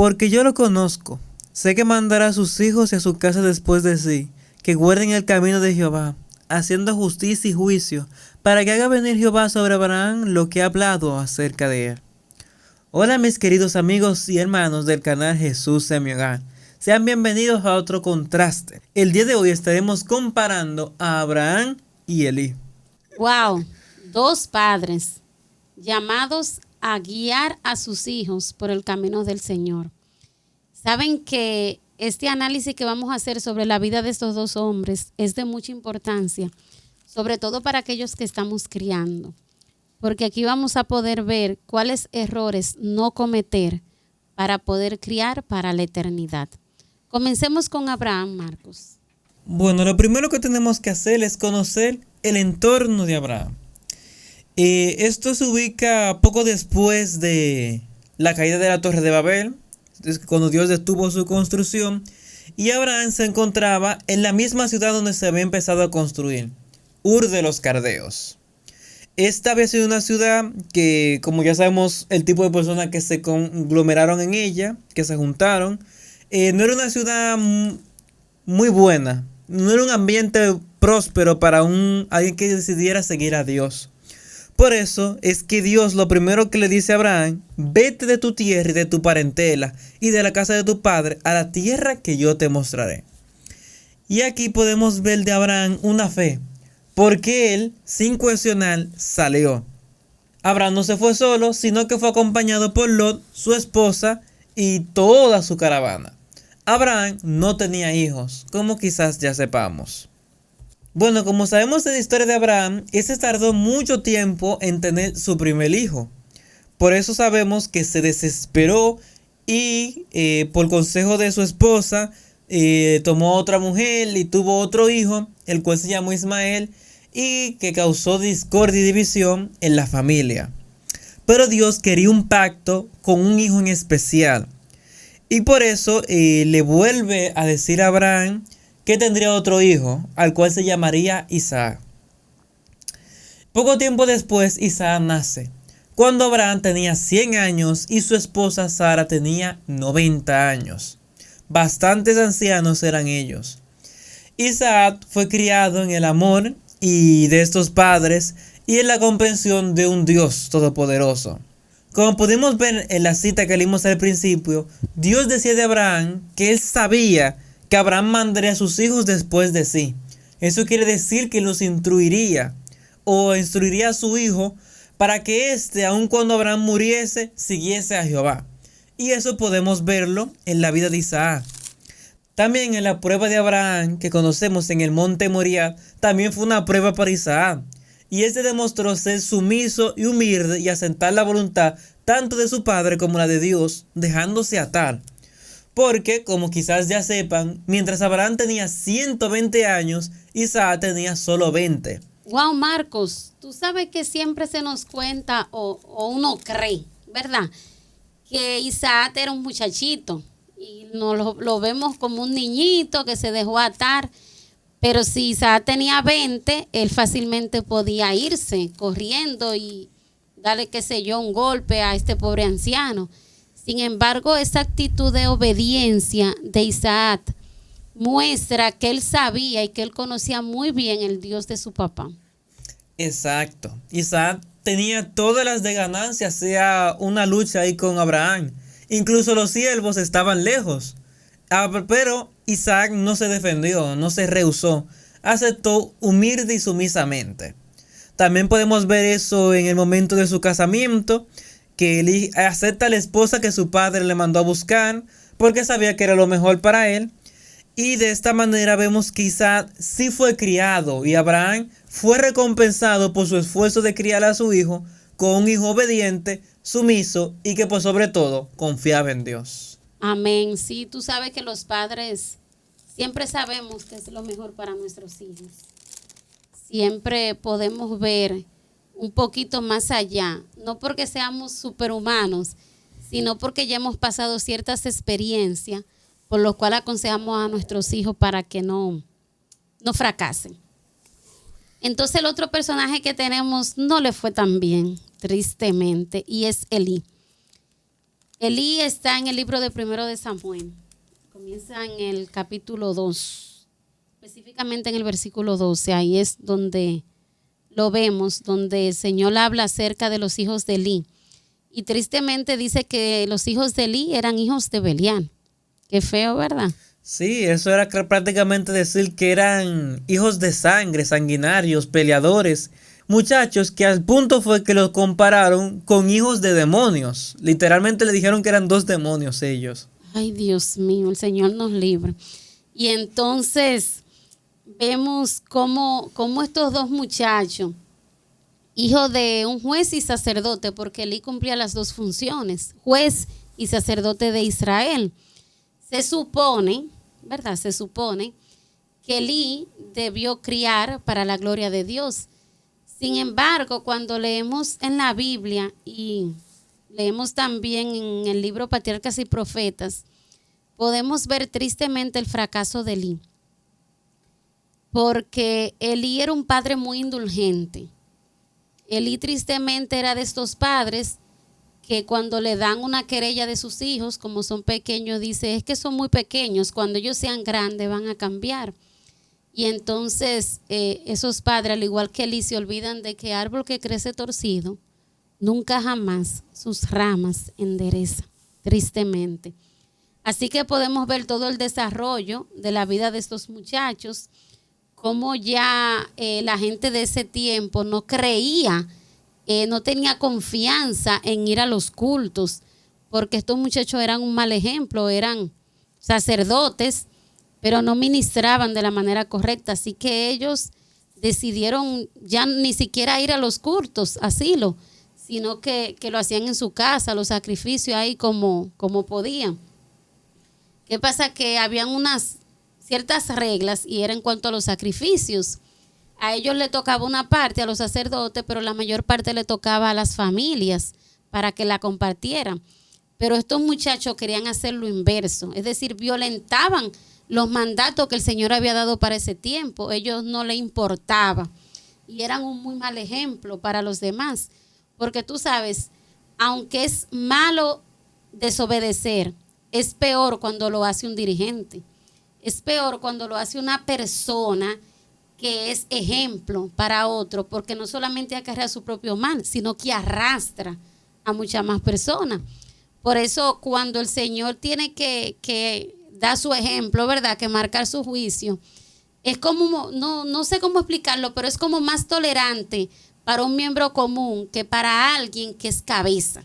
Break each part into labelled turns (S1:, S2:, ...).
S1: Porque yo lo conozco, sé que mandará a sus hijos y a su casa después de sí, que guarden el camino de Jehová, haciendo justicia y juicio, para que haga venir Jehová sobre Abraham lo que ha hablado acerca de él. Hola mis queridos amigos y hermanos del canal Jesús en mi hogar. Sean bienvenidos a otro contraste. El día de hoy estaremos comparando a Abraham y Elí.
S2: Wow, dos padres llamados a guiar a sus hijos por el camino del Señor. Saben que este análisis que vamos a hacer sobre la vida de estos dos hombres es de mucha importancia, sobre todo para aquellos que estamos criando, porque aquí vamos a poder ver cuáles errores no cometer para poder criar para la eternidad. Comencemos con Abraham, Marcos.
S1: Bueno, lo primero que tenemos que hacer es conocer el entorno de Abraham. Esto se ubica poco después de la caída de la Torre de Babel, cuando Dios detuvo su construcción, y Abraham se encontraba en la misma ciudad donde se había empezado a construir, Ur de los Caldeos. Esta había sido una ciudad que, como ya sabemos, el tipo de personas que se conglomeraron en ella, que se juntaron, no era una ciudad muy buena, no era un ambiente próspero para alguien que decidiera seguir a Dios. Por eso es que Dios lo primero que le dice a Abraham: vete de tu tierra y de tu parentela y de la casa de tu padre a la tierra que yo te mostraré. Y aquí podemos ver de Abraham una fe, porque él, sin cuestionar, salió. Abraham no se fue solo, sino que fue acompañado por Lot, su esposa y toda su caravana. Abraham no tenía hijos, como quizás ya sepamos. Bueno, como sabemos de la historia de Abraham, ese tardó mucho tiempo en tener su primer hijo. Por eso sabemos que se desesperó y por consejo de su esposa tomó otra mujer y tuvo otro hijo, el cual se llamó Ismael, y que causó discordia y división en la familia. Pero Dios quería un pacto con un hijo en especial. Y por eso le vuelve a decir a Abraham que tendría otro hijo, al cual se llamaría Isaac. Poco tiempo después, Isaac nace, cuando Abraham tenía 100 años y su esposa Sara tenía 90 años. Bastantes ancianos eran ellos. Isaac fue criado en el amor y de estos padres y en la comprensión de un Dios todopoderoso. Como pudimos ver en la cita que leímos al principio, Dios decía de Abraham que él sabía que Abraham mandaría a sus hijos después de sí. Eso quiere decir que los instruiría o instruiría a su hijo para que éste, aun cuando Abraham muriese, siguiese a Jehová. Y eso podemos verlo en la vida de Isaac. También en la prueba de Abraham que conocemos en el monte Moriah, también fue una prueba para Isaac. Y él se demostró ser sumiso y humilde y asentar la voluntad tanto de su padre como la de Dios, dejándose atar. Porque, como quizás ya sepan, mientras Abraham tenía 120 años, Isaac tenía solo 20.
S2: Wow, Marcos, tú sabes que siempre se nos cuenta o uno cree, ¿verdad? Que Isaac era un muchachito y lo vemos como un niñito que se dejó atar. Pero si Isaac tenía 20, él fácilmente podía irse corriendo y darle, qué sé yo, un golpe a este pobre anciano. Sin embargo, esa actitud de obediencia de Isaac muestra que él sabía y que él conocía muy bien el Dios de su papá.
S1: Exacto. Isaac tenía todas las de ganancia, sea una lucha ahí con Abraham. Incluso los siervos estaban lejos. Pero Isaac no se defendió, no se rehusó, aceptó humilde y sumisamente. También podemos ver eso en el momento de su casamiento, que él acepta a la esposa que su padre le mandó a buscar, porque sabía que era lo mejor para él. Y de esta manera vemos que Isaac sí fue criado y Abraham fue recompensado por su esfuerzo de criar a su hijo con un hijo obediente, sumiso y que por sobre todo confiaba en Dios.
S2: Amén. Sí, tú sabes que los padres siempre sabemos que es lo mejor para nuestros hijos. Siempre podemos ver un poquito más allá, no porque seamos superhumanos, sino porque ya hemos pasado ciertas experiencias por lo cual aconsejamos a nuestros hijos para que no fracasen. Entonces el otro personaje que tenemos no le fue tan bien, tristemente, y es Elí. Elí está en el libro de Primero de Samuel. Comienza en el capítulo 2, específicamente en el versículo 12. Ahí es donde lo vemos, donde el Señor habla acerca de los hijos de Elí. Y tristemente dice que los hijos de Elí eran hijos de Belial. Qué feo, ¿verdad?
S1: Sí, eso era prácticamente decir que eran hijos de sangre, sanguinarios, peleadores, muchachos que al punto fue que los compararon con hijos de demonios. Literalmente le dijeron que eran dos demonios ellos.
S2: Ay, Dios mío, el Señor nos libre. Y entonces vemos cómo estos dos muchachos, hijos de un juez y sacerdote, porque Elí cumplía las dos funciones, juez y sacerdote de Israel. Se supone, ¿verdad? Se supone que Elí debió criar para la gloria de Dios. Sin embargo, cuando leemos en la Biblia y leemos también en el libro Patriarcas y Profetas, podemos ver tristemente el fracaso de Elí. Porque Elí era un padre muy indulgente. Elí tristemente era de estos padres que cuando le dan una querella de sus hijos, como son pequeños, dice, es que son muy pequeños, cuando ellos sean grandes van a cambiar. Y entonces esos padres, al igual que Elí, se olvidan de que árbol que crece torcido, nunca jamás sus ramas endereza, tristemente. Así que podemos ver todo el desarrollo de la vida de estos muchachos, cómo ya la gente de ese tiempo no creía, no tenía confianza en ir a los cultos, porque estos muchachos eran un mal ejemplo, eran sacerdotes, pero no ministraban de la manera correcta. Así que ellos decidieron ya ni siquiera ir a los cultos, asilo, sino que lo hacían en su casa, los sacrificios ahí como podían. ¿Qué pasa? Que habían unas ciertas reglas y era en cuanto a los sacrificios. A ellos le tocaba una parte a los sacerdotes, pero la mayor parte le tocaba a las familias para que la compartieran. Pero estos muchachos querían hacer lo inverso, es decir, violentaban los mandatos que el Señor había dado para ese tiempo. Ellos no les importaba y eran un muy mal ejemplo para los demás. Porque tú sabes, aunque es malo desobedecer, es peor cuando lo hace un dirigente. Es peor cuando lo hace una persona que es ejemplo para otro, porque no solamente acarrea su propio mal, sino que arrastra a muchas más personas. Por eso cuando el Señor tiene que dar su ejemplo, ¿verdad?, que marcar su juicio, es como, no sé cómo explicarlo, pero es como más tolerante para un miembro común que para alguien que es cabeza.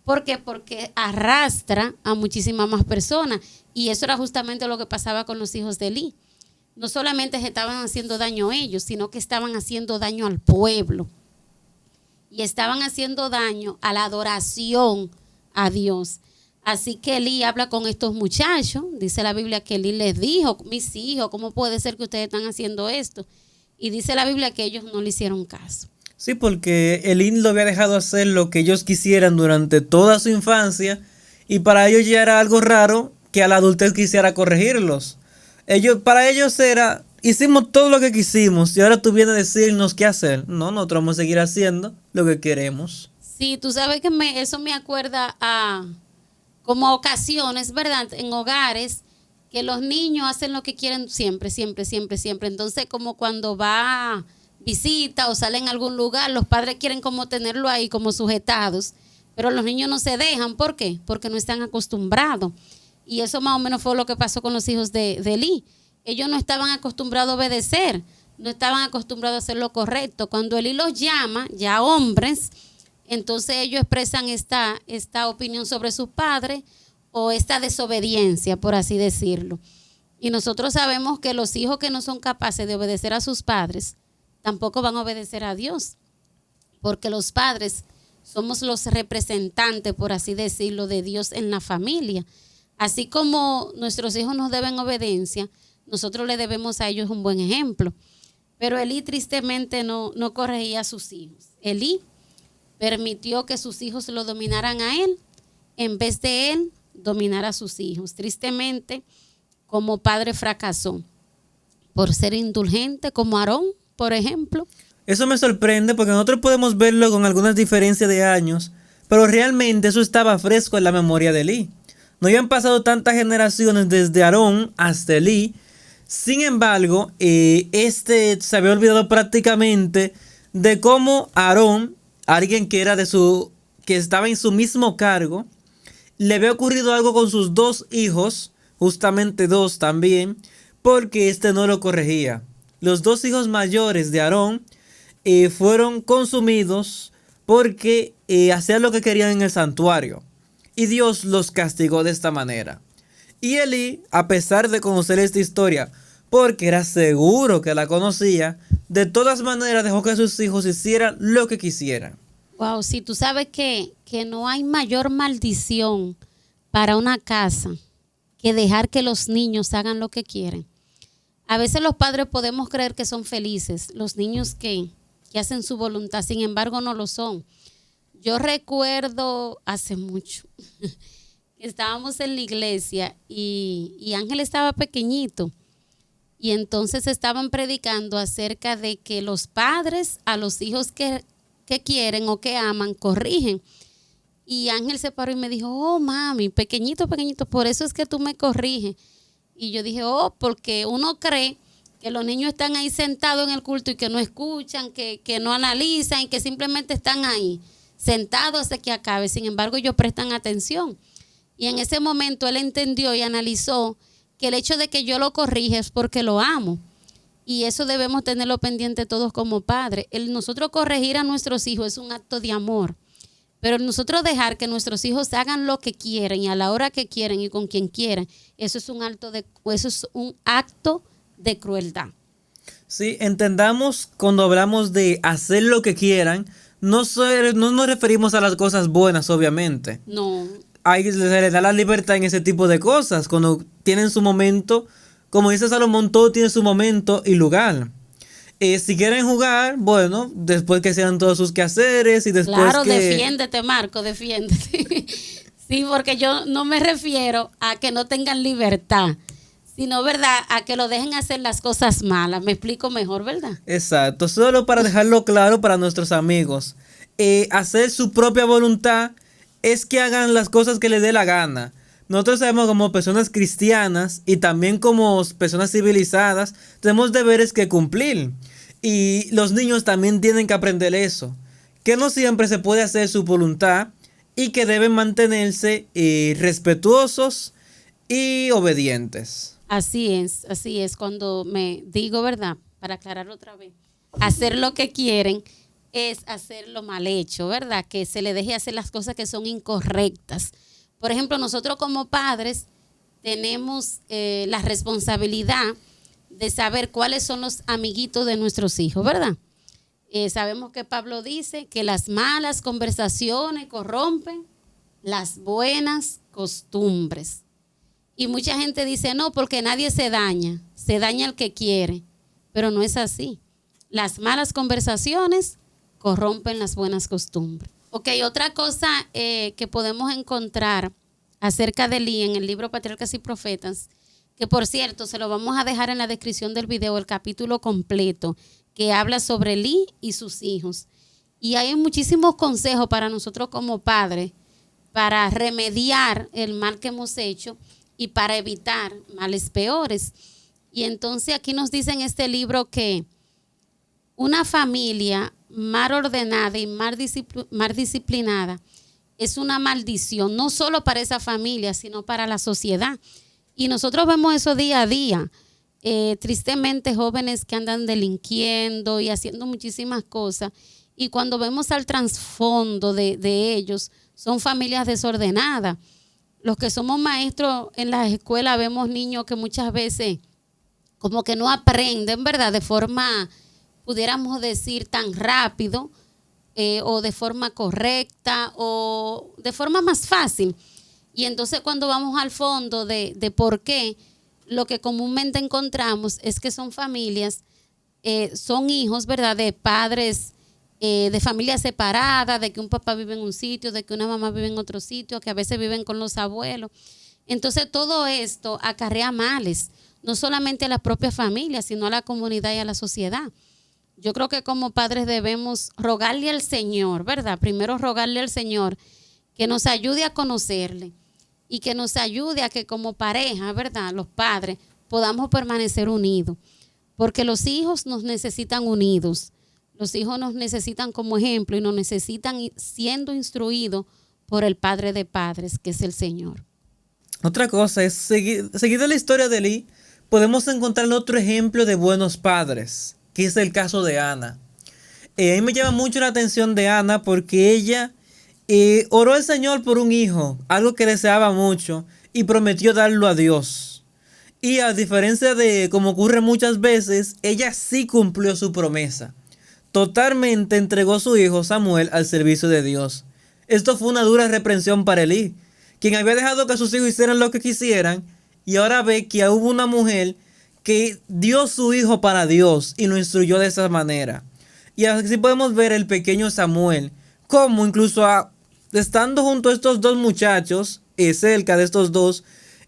S2: ¿Por qué? Porque arrastra a muchísimas más personas. Y eso era justamente lo que pasaba con los hijos de Elí. No solamente se estaban haciendo daño a ellos, sino que estaban haciendo daño al pueblo. Y estaban haciendo daño a la adoración a Dios. Así que Elí habla con estos muchachos. Dice la Biblia que Elí les dijo, mis hijos, ¿cómo puede ser que ustedes están haciendo esto? Y dice la Biblia que ellos no le hicieron caso.
S1: Sí, porque Elí lo había dejado hacer lo que ellos quisieran durante toda su infancia y para ellos ya era algo raro que a la adultez quisiera corregirlos. Para ellos era, hicimos todo lo que quisimos y ahora tú vienes a decirnos qué hacer. No, nosotros vamos a seguir haciendo lo que queremos.
S2: Sí, tú sabes que eso me acuerda a como ocasiones, ¿verdad? En hogares que los niños hacen lo que quieren siempre. Entonces como cuando va visita o sale en algún lugar, los padres quieren como tenerlo ahí como sujetados, pero los niños no se dejan. ¿Por qué? Porque no están acostumbrados. Y eso más o menos fue lo que pasó con los hijos de Elí. Ellos no estaban acostumbrados a obedecer, no estaban acostumbrados a hacer lo correcto. Cuando Elí los llama, ya hombres, entonces ellos expresan esta opinión sobre sus padres o esta desobediencia, por así decirlo. Y nosotros sabemos que los hijos que no son capaces de obedecer a sus padres tampoco van a obedecer a Dios, porque los padres somos los representantes, por así decirlo, de Dios en la familia. Así como nuestros hijos nos deben obediencia, nosotros le debemos a ellos un buen ejemplo. Pero Elí tristemente no corregía a sus hijos. Elí permitió que sus hijos lo dominaran a él, en vez de él dominar a sus hijos. Tristemente, como padre fracasó por ser indulgente, como Aarón, por ejemplo.
S1: Eso me sorprende porque nosotros podemos verlo con algunas diferencias de años, pero realmente eso estaba fresco en la memoria de Elí. No habían pasado tantas generaciones desde Aarón hasta Elí. Sin embargo, este se había olvidado prácticamente de cómo Aarón, alguien que era que estaba en su mismo cargo, le había ocurrido algo con sus dos hijos, justamente dos también, porque este no lo corregía. Los dos hijos mayores de Aarón fueron consumidos porque hacían lo que querían en el santuario. Y Dios los castigó de esta manera. Y Elí, a pesar de conocer esta historia, porque era seguro que la conocía, de todas maneras dejó que sus hijos hicieran lo que quisieran.
S2: Wow, si tú sabes que no hay mayor maldición para una casa que dejar que los niños hagan lo que quieren. A veces los padres podemos creer que son felices, los niños que hacen su voluntad, sin embargo no lo son. Yo recuerdo hace mucho que estábamos en la iglesia y Ángel estaba pequeñito y entonces estaban predicando acerca de que los padres a los hijos que quieren o que aman corrigen. Y Ángel se paró y me dijo, oh mami, pequeñito, por eso es que tú me corriges. Y yo dije, oh, porque uno cree que los niños están ahí sentados en el culto y que no escuchan, que no analizan y que simplemente están ahí sentados hasta que acabe. Sin embargo, ellos prestan atención. Y en ese momento él entendió y analizó que el hecho de que yo lo corrija es porque lo amo. Y eso debemos tenerlo pendiente todos como padres. El nosotros corregir a nuestros hijos es un acto de amor. Pero nosotros dejar que nuestros hijos hagan lo que quieren y a la hora que quieren y con quien quieren, eso es un acto de crueldad.
S1: Sí, entendamos cuando hablamos de hacer lo que quieran, no nos referimos a las cosas buenas, obviamente.
S2: No.
S1: Se les da la libertad en ese tipo de cosas, cuando tienen su momento, como dice Salomón, todo tiene su momento y lugar. Si quieren jugar, bueno, después que sean todos sus quehaceres y después
S2: claro, defiéndete, Marco, defiéndete. Sí, porque yo no me refiero a que no tengan libertad, sino, ¿verdad?, a que lo dejen hacer las cosas malas. Me explico mejor, ¿verdad?
S1: Exacto, solo para dejarlo claro para nuestros amigos. Hacer su propia voluntad es que hagan las cosas que les dé la gana. Nosotros sabemos como personas cristianas y también como personas civilizadas, tenemos deberes que cumplir. Y los niños también tienen que aprender eso, que no siempre se puede hacer su voluntad y que deben mantenerse respetuosos y obedientes.
S2: Así es cuando me digo, ¿verdad? Para aclarar otra vez, hacer lo que quieren es hacer lo mal hecho, ¿verdad? Que se le deje hacer las cosas que son incorrectas. Por ejemplo, nosotros como padres tenemos la responsabilidad de saber cuáles son los amiguitos de nuestros hijos, ¿verdad? Sabemos que Pablo dice que las malas conversaciones corrompen las buenas costumbres. Y mucha gente dice, no, porque nadie se daña el que quiere, pero no es así. Las malas conversaciones corrompen las buenas costumbres. Ok, otra cosa que podemos encontrar acerca de Elí en el libro Patriarcas y Profetas, que por cierto se lo vamos a dejar en la descripción del video, el capítulo completo que habla sobre Elí y sus hijos. Y hay muchísimos consejos para nosotros como padres para remediar el mal que hemos hecho y para evitar males peores. Y entonces aquí nos dice en este libro que una familia mal ordenada y mal disciplinada es una maldición, no solo para esa familia, sino para la sociedad. Y nosotros vemos eso día a día. Tristemente, jóvenes que andan delinquiendo y haciendo muchísimas cosas. Y cuando vemos al trasfondo de ellos, son familias desordenadas. Los que somos maestros en las escuelas vemos niños que muchas veces como que no aprenden, ¿verdad? De forma, pudiéramos decir, tan rápido o de forma correcta o de forma más fácil. Y entonces cuando vamos al fondo de por qué, lo que comúnmente encontramos es que son familias, son hijos, ¿verdad?, de padres, de familias separadas, de que un papá vive en un sitio, de que una mamá vive en otro sitio, que a veces viven con los abuelos. Entonces todo esto acarrea males, no solamente a la propia familia, sino a la comunidad y a la sociedad. Yo creo que como padres debemos rogarle al Señor, ¿verdad? Primero rogarle al Señor que nos ayude a conocerle y que nos ayude a que como pareja, ¿verdad?, los padres, podamos permanecer unidos. Porque los hijos nos necesitan unidos. Los hijos nos necesitan como ejemplo y nos necesitan siendo instruidos por el Padre de Padres, que es el Señor.
S1: Otra cosa es, seguida la historia de Elí, podemos encontrar otro ejemplo de buenos padres, que es el caso de Ana. A mí me llama mucho la atención de Ana porque ella oró al Señor por un hijo, algo que deseaba mucho, y prometió darlo a Dios. Y a diferencia de como ocurre muchas veces, ella sí cumplió su promesa. Totalmente entregó a su hijo Samuel al servicio de Dios. Esto fue una dura reprensión para Elí, quien había dejado que sus hijos hicieran lo que quisieran, y ahora ve que hubo una mujer que dio su hijo para Dios y lo instruyó de esa manera. Y así podemos ver el pequeño Samuel, como incluso estando junto a estos dos muchachos, cerca de estos dos,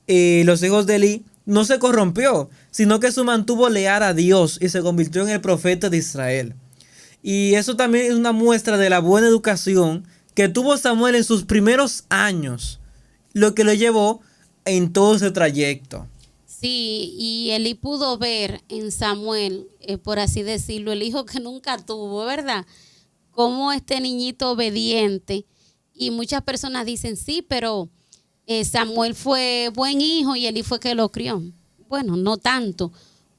S1: los hijos de Elí, no se corrompió, sino que se mantuvo leal a Dios y se convirtió en el profeta de Israel. Y eso también es una muestra de la buena educación que tuvo Samuel en sus primeros años, lo que lo llevó en todo ese trayecto.
S2: Sí, y Elí pudo ver en Samuel, por así decirlo, el hijo que nunca tuvo, ¿verdad? Como este niñito obediente. Y muchas personas dicen, sí, pero Samuel fue buen hijo y Elí fue que lo crió. Bueno, no tanto,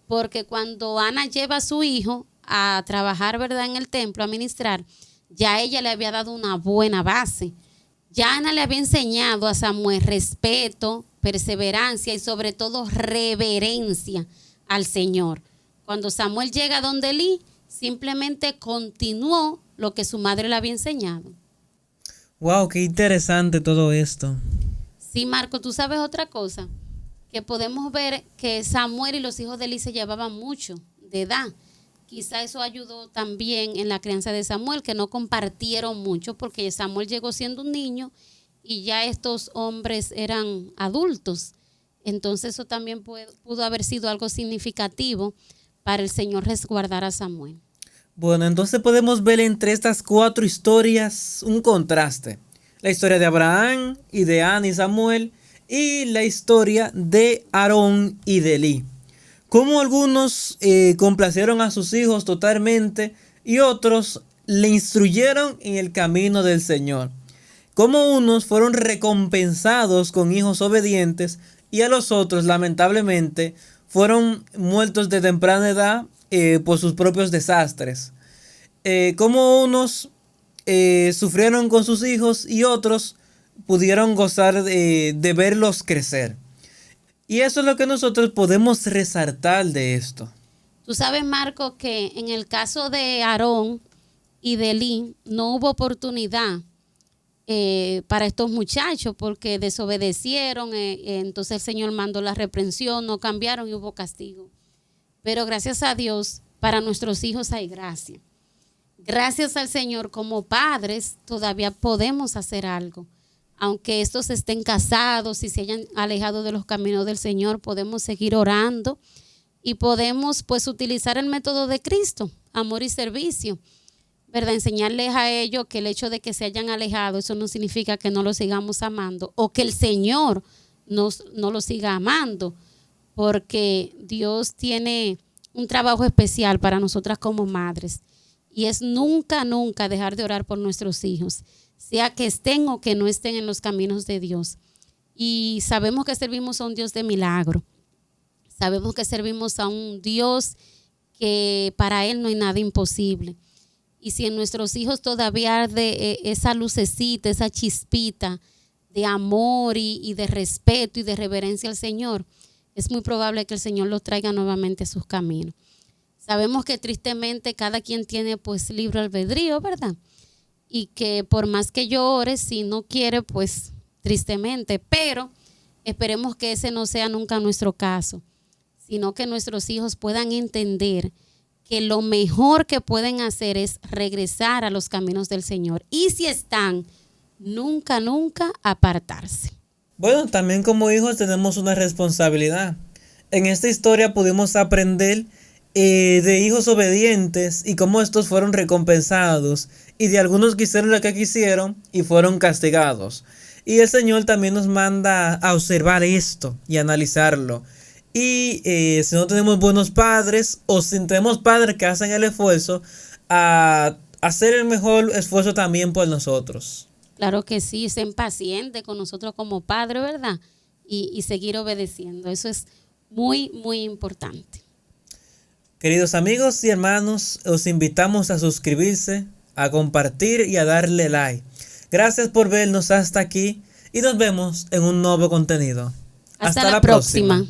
S2: porque cuando Ana lleva a su hijo a trabajar, ¿verdad?, en el templo, a ministrar, ya ella le había dado una buena base. Ya Ana le había enseñado a Samuel respeto, perseverancia y sobre todo reverencia al Señor. Cuando Samuel llega donde Elí, simplemente continuó lo que su madre le había enseñado.
S1: Wow, qué interesante todo esto.
S2: Sí, Marco, tú sabes otra cosa, que podemos ver que Samuel y los hijos de Elí se llevaban mucho de edad. Quizá eso ayudó también en la crianza de Samuel, que no compartieron mucho porque Samuel llegó siendo un niño y ya estos hombres eran adultos. Entonces eso también pudo haber sido algo significativo para el Señor resguardar a Samuel.
S1: Bueno, entonces podemos ver entre estas 4 historias un contraste. La historia de Abraham y de Ana y Samuel y la historia de Aarón y de Elí. Como algunos complacieron a sus hijos totalmente y otros le instruyeron en el camino del Señor. Como unos fueron recompensados con hijos obedientes y a los otros lamentablemente fueron muertos de temprana edad por sus propios desastres. Como unos sufrieron con sus hijos y otros pudieron gozar de verlos crecer. Y eso es lo que nosotros podemos resaltar de esto.
S2: Tú sabes, Marco, que en el caso de Aarón y de Elí no hubo oportunidad para estos muchachos porque desobedecieron, entonces el Señor mandó la reprensión, no cambiaron y hubo castigo. Pero gracias a Dios, para nuestros hijos hay gracia. Gracias al Señor, como padres todavía podemos hacer algo. Aunque estos estén casados y se hayan alejado de los caminos del Señor, podemos seguir orando y podemos pues utilizar el método de Cristo, amor y servicio, ¿verdad? Enseñarles a ellos que el hecho de que se hayan alejado, eso no significa que no los sigamos amando o que el Señor no los siga amando, porque Dios tiene un trabajo especial para nosotras como madres y es nunca dejar de orar por nuestros hijos, sea que estén o que no estén en los caminos de Dios. Y sabemos que servimos a un Dios de milagro. Sabemos que servimos a un Dios que para Él no hay nada imposible. Y si en nuestros hijos todavía arde esa lucecita, esa chispita de amor y de respeto y de reverencia al Señor, es muy probable que el Señor los traiga nuevamente a sus caminos. Sabemos que tristemente cada quien tiene pues libre albedrío, ¿verdad? Y que por más que yo ore, si no quiere, pues tristemente, pero esperemos que ese no sea nunca nuestro caso, sino que nuestros hijos puedan entender que lo mejor que pueden hacer es regresar a los caminos del Señor. Y si están, nunca apartarse.
S1: Bueno, también como hijos tenemos una responsabilidad. En esta historia pudimos aprender de hijos obedientes y cómo estos fueron recompensados y de algunos que hicieron lo que quisieron y fueron castigados. Y el Señor también nos manda a observar esto y analizarlo. Y si no tenemos buenos padres o si tenemos padres que hacen el esfuerzo, a hacer el mejor esfuerzo también por nosotros.
S2: Claro que sí, ser paciente con nosotros como padres, ¿verdad? Y seguir obedeciendo. Eso es muy, muy importante.
S1: Queridos amigos y hermanos, os invitamos a suscribirse, a compartir y a darle like. Gracias por vernos hasta aquí y nos vemos en un nuevo contenido.
S2: Hasta la próxima.